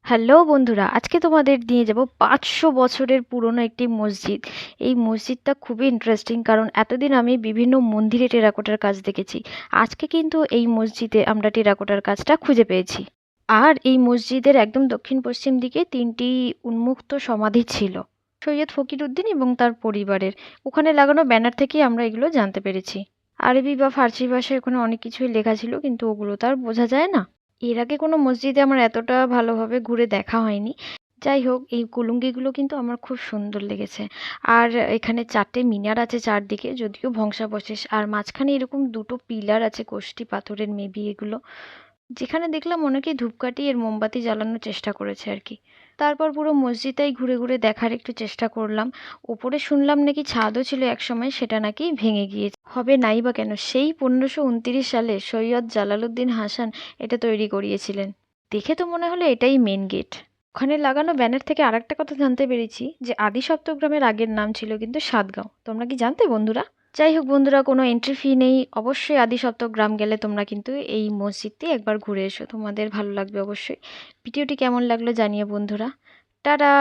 Hello বন্ধুরা, আজকে তোমাদের নিয়ে যাব ৫০০ বছরের পুরনো একটি মসজিদ। এই মসজিদটা খুবই ইন্টারেস্টিং, কারণ এতদিন আমি বিভিন্ন মন্দিরে টেরাকোটার কাজ দেখেছি। আজকে কিন্তু এই মসজিদে আমরা টেরাকোটার কাজটা খুঁজে পেয়েছি। আর এই মসজিদের একদম দক্ষিণ পশ্চিম দিকে ৩টি উন্মুক্ত সমাধি ছিল সৈয়দ ফকিরউদ্দিন এবং তার পরিবারের। ওখানে লাগানো ব্যানার থেকেই আমরা এগুলো জানতে পেরেছি। আরবি বা ফার্সি ভাষায় ওখানে অনেক কিছুই লেখা ছিল, কিন্তু ওগুলো তো আর বোঝা যায় না। এর আগে কোনো মসজিদে আমার এতটা ভালোভাবে ঘুরে দেখা হয়নি। যাই হোক, এই কুলুঙ্গিগুলো কিন্তু আমার খুব সুন্দর লেগেছে। আর এখানে ৪টে মিনার আছে চারদিকে, যদিও ধ্বংসাবশেষ। আর মাঝখানে এরকম দুটো পিলার আছে, কোষ্ঠী পাথরের মেবি এগুলো, যেখানে দেখলাম অনেকেই ধূপকাঠি আর মোমবাতি জ্বালানোর চেষ্টা করেছে আর কি। তারপর পুরো মসজিদটাই ঘুরে ঘুরে দেখার একটু চেষ্টা করলাম। ওপরে শুনলাম নাকি ছাদও ছিল একসময়, সেটা নাকি ভেঙে গিয়েছে। হবে নাই বা কেন, সেই ১৫২৯ সালে সৈয়দ জালালউদ্দিন হাসান এটা তৈরি করিয়েছিলেন। দেখে তো মনে হলো এটাই মেন গেট। ওখানে লাগানো ব্যানার থেকে আরেকটা কথা জানতে পেরেছি, যে আদি সপ্তগ্রামের আগের নাম ছিল কিন্তু সাতগাঁও। তোমরা কি জানতে বন্ধুরা? যাই হোক বন্ধুরা, কোনো এন্ট্রি ফি নেই। অবশ্যই আদি সপ্তগ্রাম গেলে তোমরা কিন্তু এই মসজিদটি একবার ঘুরে এসো, তোমাদের ভালো লাগবে অবশ্যই। ভিডিওটি কেমন লাগলো জানিও বন্ধুরা। টাটা।